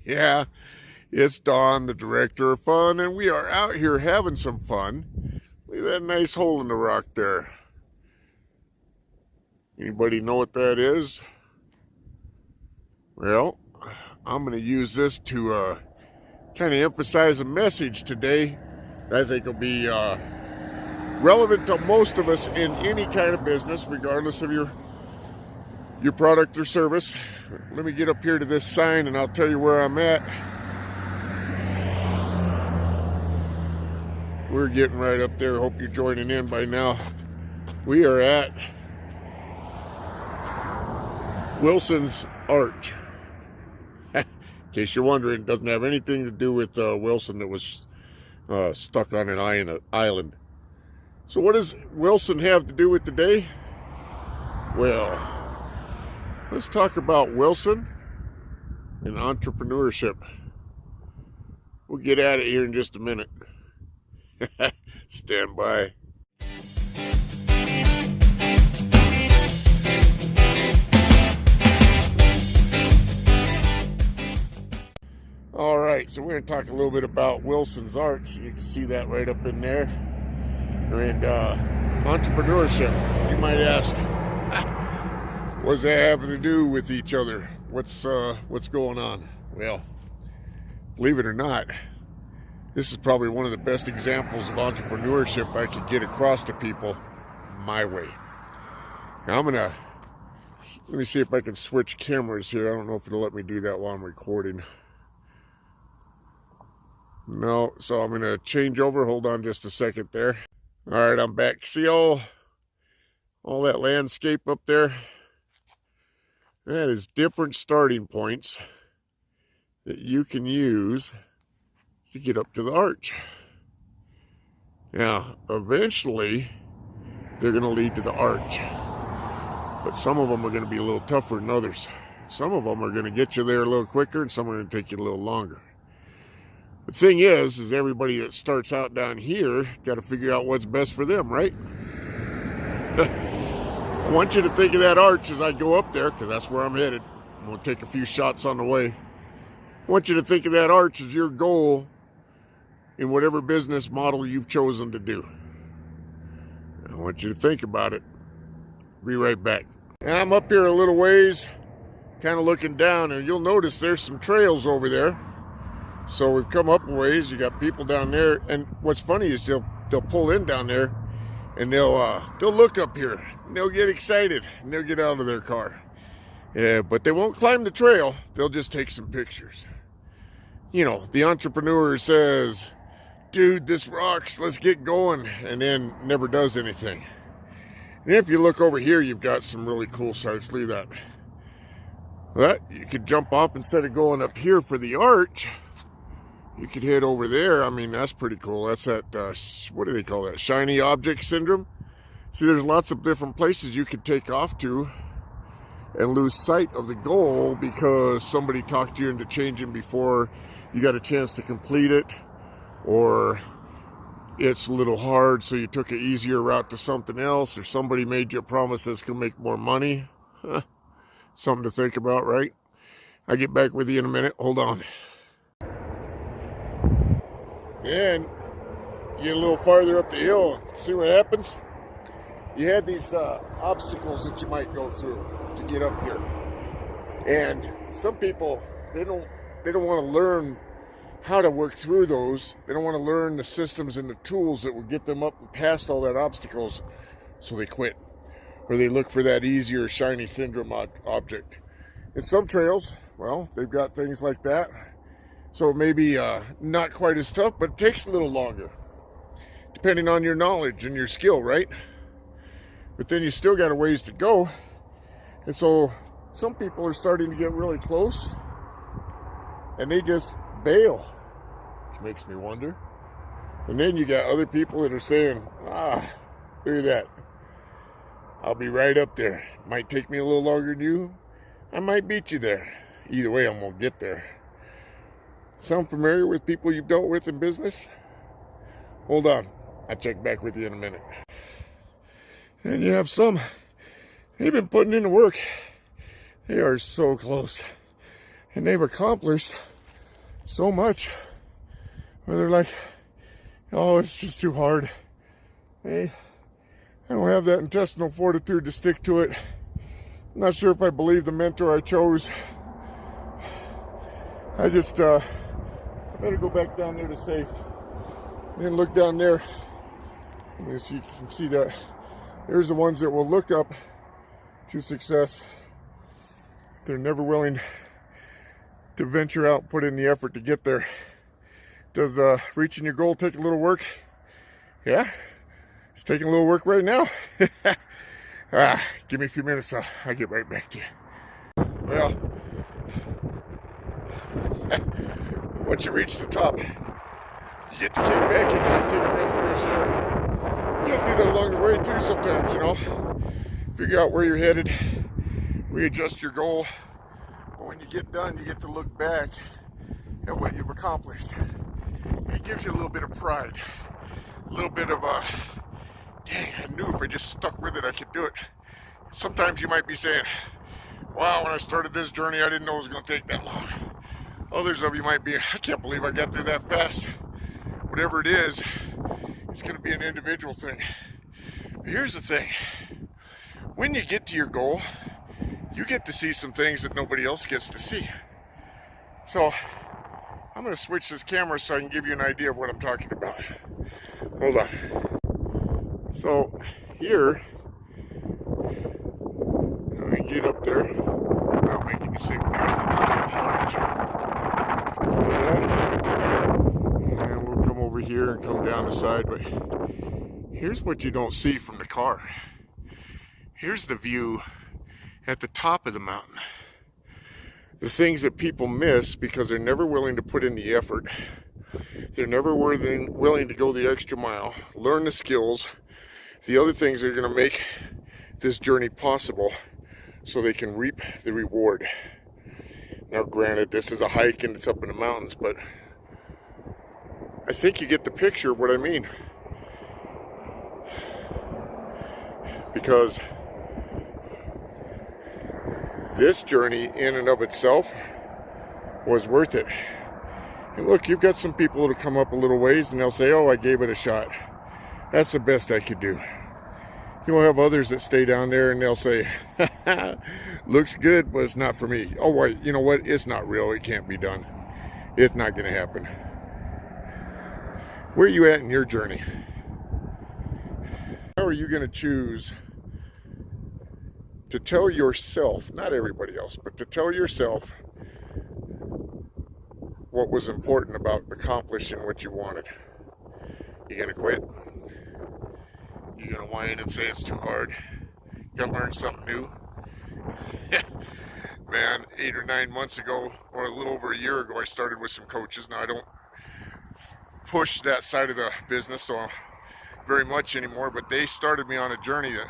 Yeah, it's Don, the director of fun, and we are out here having some fun. Look at that nice hole in the rock there. Anybody know what that is? Well, I'm going to use this to kind of emphasize a message today that I think will be relevant to most of us in any kind of business, regardless of your product or service. Let me get up here to this sign and I'll tell you where I'm at. We're getting right up there. Hope you're joining in by now. We are at Wilson's Arch. In case you're wondering, it doesn't have anything to do with Wilson that was stuck on an island. So what does Wilson have to do with today? Well, let's talk about Wilson and entrepreneurship. We'll get at it here in just a minute. Stand by. All right, so we're going to talk a little bit about Wilson's Arch. You can see that right up in there. And entrepreneurship. You might ask, what does that have to do with each other? What's going on? Well, believe it or not, this is probably one of the best examples of entrepreneurship I could get across to people my way. Now let me see if I can switch cameras here. I don't know if it'll let me do that while I'm recording. No, so I'm going to change over. Hold on just a second there. All right, I'm back. See all that landscape up there? That is different starting points that you can use to get up to the arch. Now, eventually, they're going to lead to the arch. But some of them are going to be a little tougher than others. Some of them are going to get you there a little quicker, and some are going to take you a little longer. The thing is everybody that starts out down here got to figure out what's best for them, right? I want you to think of that arch as I go up there, because that's where I'm headed. I'm going to take a few shots on the way. I want you to think of that arch as your goal in whatever business model you've chosen to do. I want you to think about it. Be right back. Now, I'm up here a little ways, kind of looking down, and you'll notice there's some trails over there. So we've come up a ways. You got people down there, and what's funny is they'll pull in down there, and they'll look up here, and they'll get excited, and they'll get out of their car. Yeah, but they won't climb the trail. They'll just take some pictures. You know, the entrepreneur says, dude, this rocks, let's get going, and then never does anything. And if you look over here, you've got some really cool sites. Look at that. Well, you could jump off instead of going up here for the arch. You could head over there. I mean, that's pretty cool. That's that, what do they call that? Shiny object syndrome. See, there's lots of different places you could take off to and lose sight of the goal because somebody talked you into changing before you got a chance to complete it, or it's a little hard, so you took an easier route to something else, or somebody made you a promise that's going to make more money. Something to think about, right? I'll get back with you in a minute. Hold on. And you get a little farther up the hill, see what happens? You had these obstacles that you might go through to get up here. And some people, they don't want to learn how to work through those. They don't want to learn the systems and the tools that will get them up and past all that obstacles, so they quit. Or they look for that easier shiny syndrome object. In some trails, well, they've got things like that. So maybe not quite as tough, but it takes a little longer, depending on your knowledge and your skill, right? But then you still got a ways to go. And so some people are starting to get really close, and they just bail, which makes me wonder. And then you got other people that are saying, look at that. I'll be right up there. Might take me a little longer than you. I might beat you there. Either way, I'm going to get there. Sound familiar with people you've dealt with in business? Hold on. I'll check back with you in a minute. And you have some, they've been putting in the work. They are so close. And they've accomplished so much where they're like, oh, it's just too hard. Hey, I don't have that intestinal fortitude to stick to it. I'm not sure if I believe the mentor I chose. I better go back down there to safe. And look down there. As you can see that, there's the ones that will look up to success. They're never willing to venture out and put in the effort to get there. Does reaching your goal take a little work? Yeah, it's taking a little work right now. Give me a few minutes, I'll get right back to you. Well, once you reach the top, you get to kick back and you have to take a breath fresh air. You gotta do that along the way too sometimes, you know. Figure out where you're headed, readjust your goal. But when you get done, you get to look back at what you've accomplished. It gives you a little bit of pride, a little bit of dang, I knew if I just stuck with it, I could do it. Sometimes you might be saying, wow, when I started this journey, I didn't know it was going to take that long. Others of you might be, I can't believe I got through that fast. Whatever it is, it's going to be an individual thing. But here's the thing. When you get to your goal, you get to see some things that nobody else gets to see. So, I'm going to switch this camera so I can give you an idea of what I'm talking about. Hold on. So, here, let me get up there without making you sick. There's the top of the arch. See that? And we'll come over here and come down the side, but here's what you don't see from the car. Here's the view at the top of the mountain. The things that people miss because they're never willing to put in the effort. They're never willing to go the extra mile, learn the skills, the other things that are going to make this journey possible so they can reap the reward. Now granted, this is a hike and it's up in the mountains, but I think you get the picture of what I mean. Because this journey in and of itself was worth it. And look, you've got some people that'll come up a little ways and they'll say, oh, I gave it a shot. That's the best I could do. You'll have others that stay down there and they'll say, looks good, but it's not for me. Oh, wait, you know what? It's not real. It can't be done. It's not going to happen. Where are you at in your journey? How are you going to choose to tell yourself, not everybody else, but to tell yourself what was important about accomplishing what you wanted? You gonna quit? You gonna whine and say it's too hard? You gotta learn something new? Man, 8 or 9 months ago, or a little over a year ago, I started with some coaches. Now I don't push that side of the business so very much anymore, but they started me on a journey that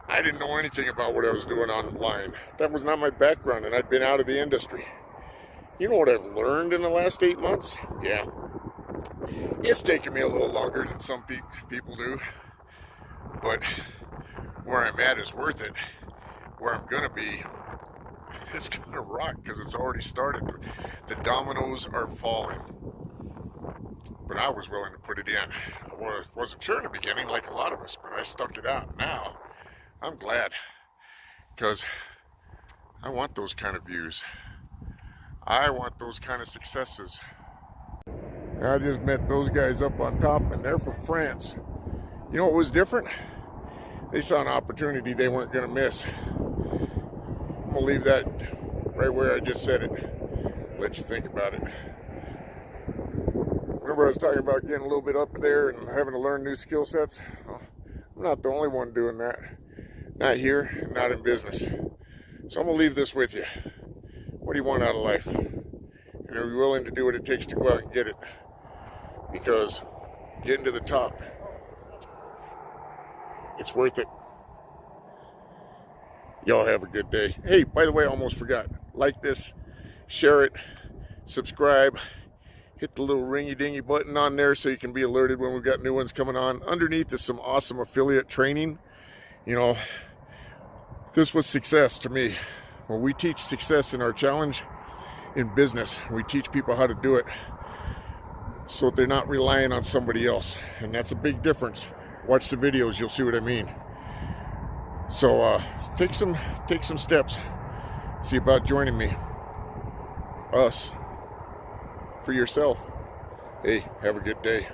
I didn't know anything about what I was doing online. That was not my background, and I'd been out of the industry. You know what I've learned in the last 8 months? Yeah. It's taken me a little longer than some people do, but where I'm at is worth it. Where I'm going to be, it's going to rock because it's already started. The dominoes are falling. But I was willing to put it in. I wasn't sure in the beginning, like a lot of us, but I stuck it out. Now, I'm glad, because I want those kind of views. I want those kind of successes. I just met those guys up on top, and they're from France. You know what was different? They saw an opportunity they weren't going to miss. I'm going to leave that right where I just said it. Let you think about it. Remember I was talking about getting a little bit up there and having to learn new skill sets? Well, I'm not the only one doing that. Not here, not in business. So I'm going to leave this with you. What do you want out of life? And are you willing to do what it takes to go out and get it? Because getting to the top, it's worth it. Y'all have a good day. Hey, by the way, I almost forgot. Like this, share it, subscribe, hit the little ringy-dingy button on there so you can be alerted when we've got new ones coming on. Underneath is some awesome affiliate training. You know, this was success to me. When we teach success in our challenge, in business. We teach people how to do it so they're not relying on somebody else. And that's a big difference. Watch the videos, you'll see what I mean. So take some steps. See about joining me. Us. For yourself. Hey, have a good day.